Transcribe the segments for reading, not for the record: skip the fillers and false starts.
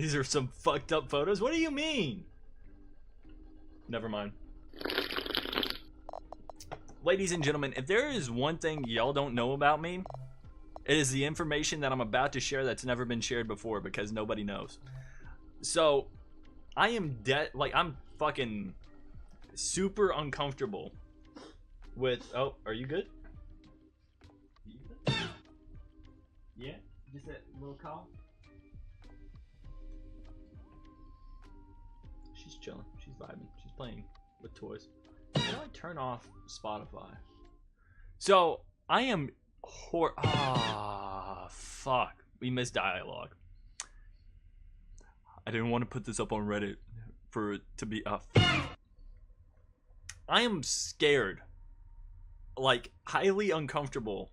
These are some fucked up photos. What do you mean? Never mind. Ladies and gentlemen, if there is one thing y'all don't know about me, it is the information that I'm about to share that's never been shared before because nobody knows. So, I am I'm fucking super uncomfortable with. Oh, are you good? Yeah, just that little call. She's chilling. She's vibing. She's playing with toys. How do I turn off Spotify? So I am fuck. We missed dialogue. I didn't want to put this up on Reddit for it to be up. I am scared. Like, highly uncomfortable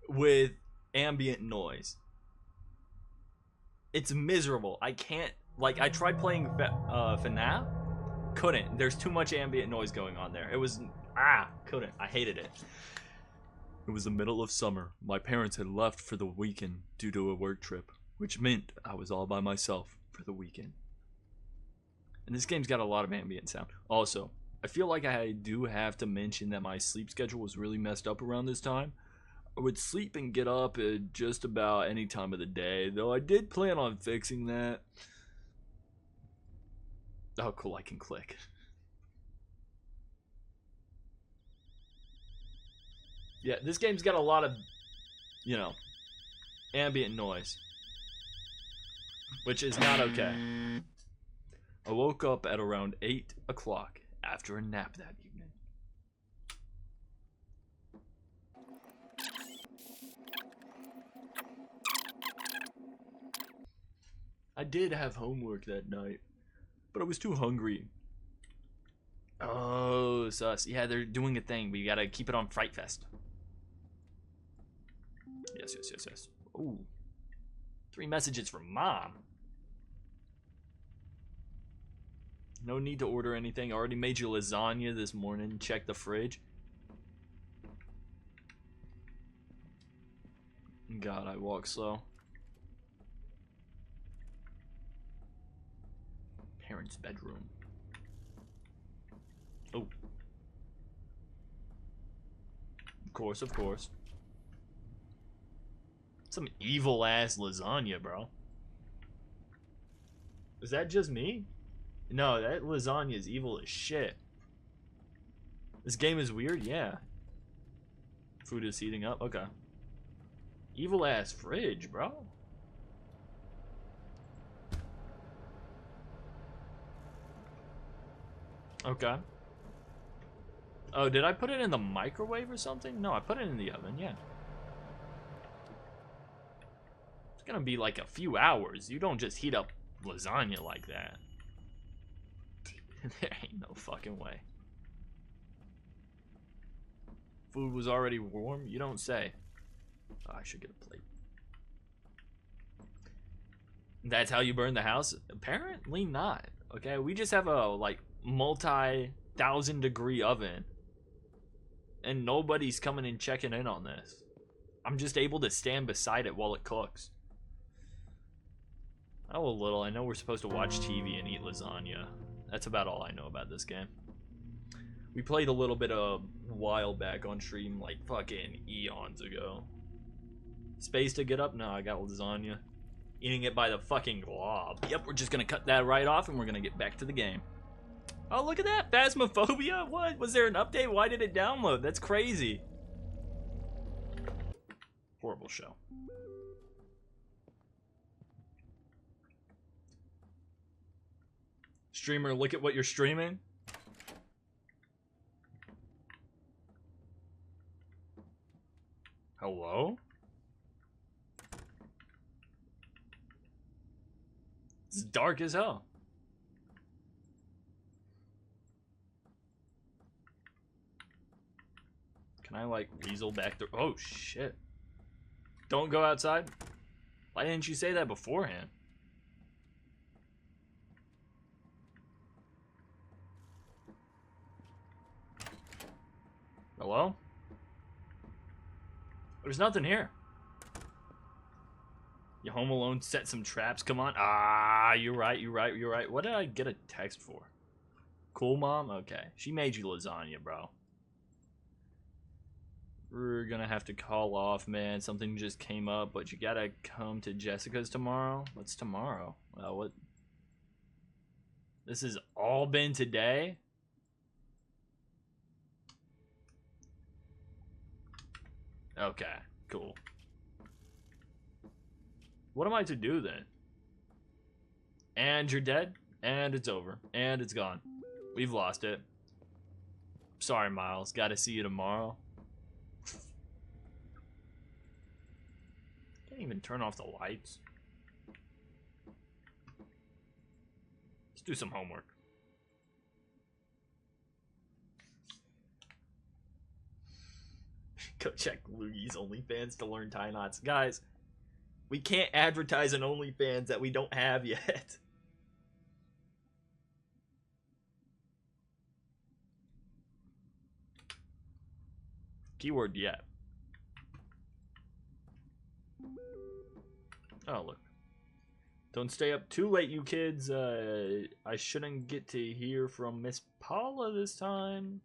with ambient noise. It's miserable. I can't, like, I tried playing FNAF. Couldn't. There's too much ambient noise going on there. It was, couldn't. I hated it. It was the middle of summer. My parents had left for the weekend due to a work trip, which meant I was all by myself for the weekend. And this game's got a lot of ambient sound. Also, I feel like I do have to mention that my sleep schedule was really messed up around this time. I would sleep and get up at just about any time of the day, though I did plan on fixing that. Oh, cool, I can click. Yeah, this game's got a lot of, you know, ambient noise, which is not okay. I woke up at around 8 o'clock after a nap that evening. I did have homework that night, but I was too hungry. Oh, sus. Yeah, they're doing a thing, but you gotta keep it on Fright Fest. Yes. Ooh. 3 messages from Mom. No need to order anything. I already made you lasagna this morning. Check the fridge. God, I walk slow. Parents' bedroom. Oh. Of course. Some evil ass lasagna, bro. Is that just me? No, that lasagna is evil as shit. This game is weird, yeah. Food is heating up, okay. Evil ass fridge, bro. Okay. Oh, did I put it in the microwave or something? No, I put it in the oven, yeah. It's gonna be like a few hours. You don't just heat up lasagna like that. There ain't no fucking way. Food was already warm? You don't say. Oh, I should get a plate. That's how you burn the house? Apparently not. Okay, we just have a like multi-1,000-degree oven. And nobody's coming and checking in on this. I'm just able to stand beside it while it cooks. Oh, a little. I know we're supposed to watch TV and eat lasagna. That's about all I know about this game. We played a little bit a while back on stream, like fucking eons ago. Space to get up? No, I got lasagna. Eating it by the fucking glob. Yep, we're just gonna cut that right off and we're gonna get back to the game. Oh, look at that! Phasmophobia? What? Was there an update? Why did it download? That's crazy. Horrible show. Streamer, look at what you're streaming. Hello? It's dark as hell. Can I like weasel back there? Oh shit. Don't go outside? Why didn't you say that beforehand? Hello? There's nothing here. You Home Alone set some traps. Come on. Ah, you're right. You're right. You're right. What did I get a text for? Cool, Mom? Okay. She made you lasagna, bro. We're gonna have to call off, man. Something just came up, but you gotta come to Jessica's tomorrow. What's tomorrow? What? This has all been today? Okay, cool. What am I to do then? And you're dead? And it's over. And it's gone. We've lost it. Sorry, Miles. Gotta see you tomorrow. Can't even turn off the lights. Let's do some homework. Go check Loogi's OnlyFans to learn tie knots. Guys, we can't advertise an OnlyFans that we don't have yet. Keyword yet. Oh, look. Don't stay up too late, you kids. I shouldn't get to hear from Miss Paula this time.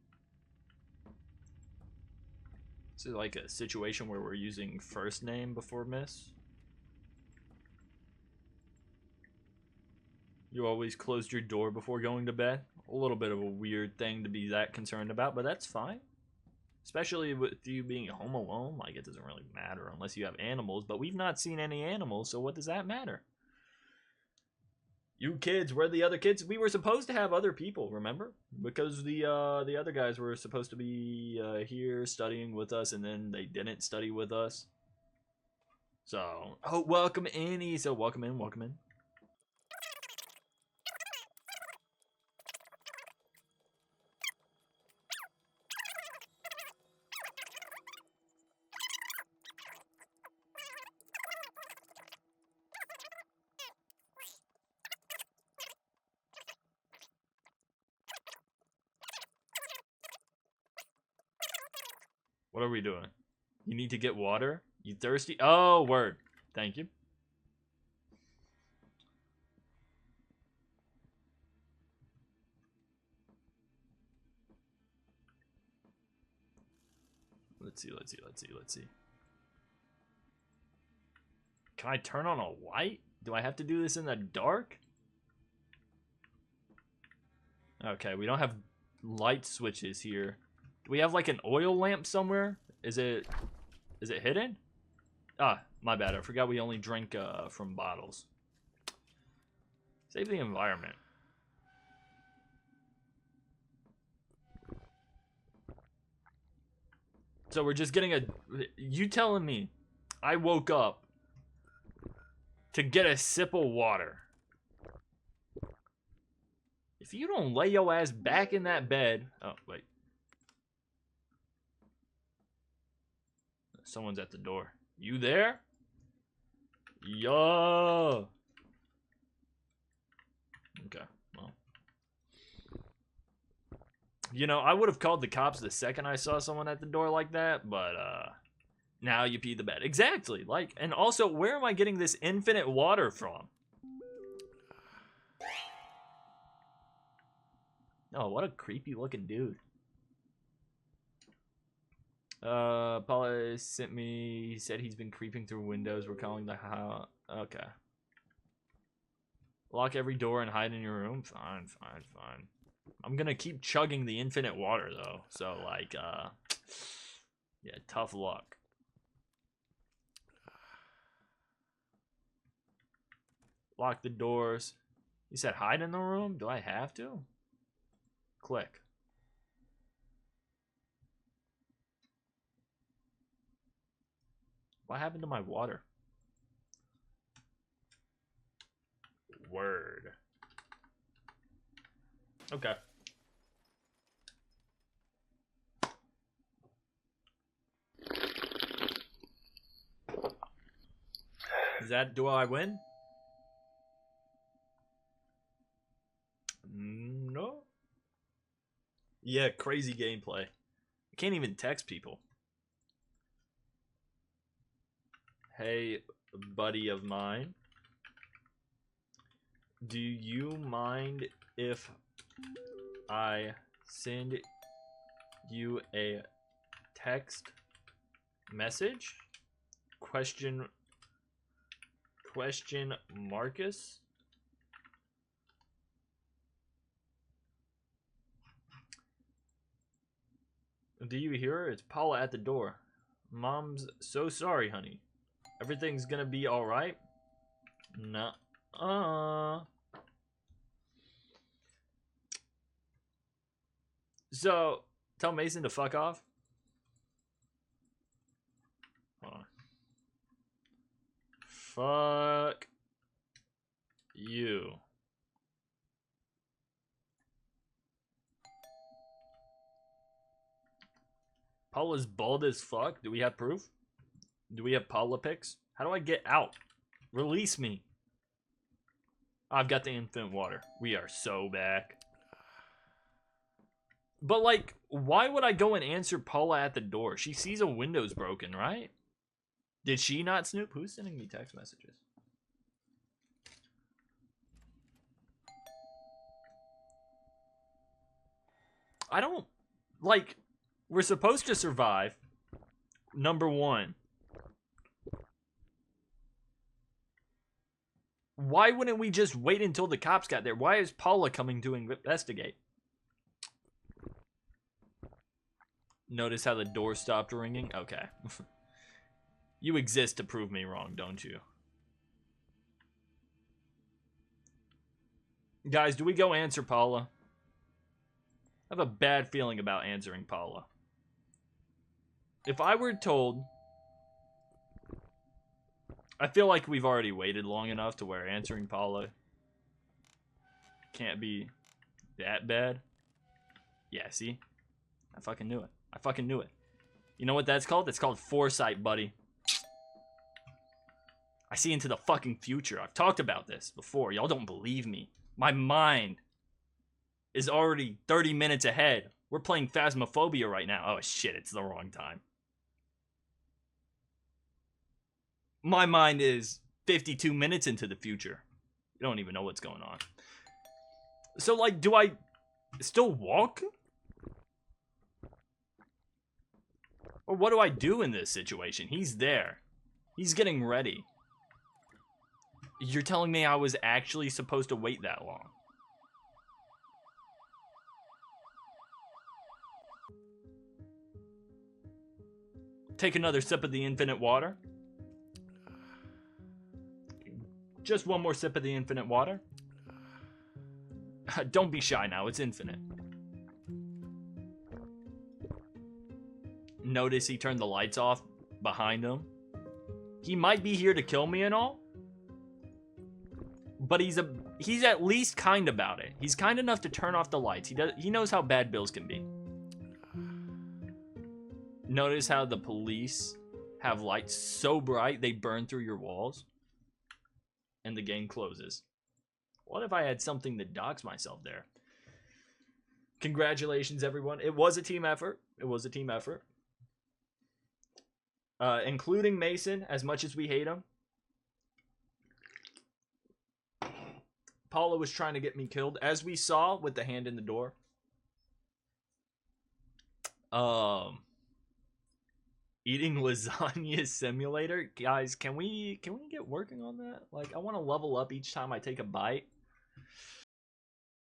Is it like a situation where we're using first name before Miss? You always closed your door before going to bed? A little bit of a weird thing to be that concerned about, but that's fine. Especially with you being home alone, like it doesn't really matter unless you have animals, but we've not seen any animals, so what does that matter? You kids, where are the other kids? We were supposed to have other people, remember? Because the other guys were supposed to be here studying with us, and then they didn't study with us. So, oh, welcome in, Issa. Welcome in, welcome in. What are we doing? You need to get water? You thirsty? Oh, word. Thank you. Let's see. Can I turn on a light? Do I have to do this in the dark? Okay, we don't have light switches here. Do we have like an oil lamp somewhere? Is it hidden? Ah, my bad. I forgot we only drink from bottles. Save the environment. So we're just getting a... You telling me I woke up to get a sip of water. If you don't lay your ass back in that bed... Oh, wait. Someone's at the door. You there? Yo. Okay, well. You know, I would have called the cops the second I saw someone at the door like that, but now you pee the bed. Exactly. Like, and also, where am I getting this infinite water from? Oh, what a creepy looking dude. Paula sent me, he said he's been creeping through windows. We're calling the house. Okay. Lock every door and hide in your room? Fine. I'm gonna keep chugging the infinite water, though. So, like, yeah, tough luck. Lock the doors. You said hide in the room? Do I have to? Click. What happened to my water? Word. Okay. Is that, do I win? No. Yeah, crazy gameplay. I can't even text people. Hey, buddy of mine. Do you mind if I send you a text message? Question Marcus. Do you hear her? It's Paula at the door. Mom's so sorry, honey. Everything's gonna be alright? Nuh-uh. So, tell Mason to fuck off. Hold on. Fuck you. Paula's bald as fuck. Do we have proof? Do we have Paula pics? How do I get out? Release me. I've got the infinite water. We are so back. But like, why would I go and answer Paula at the door? She sees a window's broken, right? Did she not snoop? Who's sending me text messages? I don't... Like, we're supposed to survive. Number one. Why wouldn't we just wait until the cops got there? Why is Paula coming to investigate? Notice how the door stopped ringing? Okay. You exist to prove me wrong, don't you? Guys, do we go answer Paula? I have a bad feeling about answering Paula. If I were told... I feel like we've already waited long enough to where answering Paula can't be that bad. Yeah, see? I fucking knew it. I fucking knew it. You know what that's called? That's called foresight, buddy. I see into the fucking future. I've talked about this before. Y'all don't believe me. My mind is already 30 minutes ahead. We're playing Phasmophobia right now. Oh shit, it's the wrong time. My mind is 52 minutes into the future. You don't even know what's going on. So, like, do I still walk? Or what do I do in this situation? He's there. He's getting ready. You're telling me I was actually supposed to wait that long? Take another sip of the infinite water. Just one more sip of the infinite water. Don't be shy now, it's infinite. Notice he turned the lights off behind him. He might be here to kill me and all, but he's at least kind about it. He's kind enough to turn off the lights. He knows how bad bills can be. Notice how the police have lights so bright they burn through your walls. And the game closes. What if I had something to dox myself there? Congratulations, everyone. It was a team effort. It was a team effort. Including Mason, as much as we hate him. Paula was trying to get me killed, as we saw with the hand in the door. Eating lasagna simulator, guys. Can we get working on that? Like, I want to level up each time I take a bite.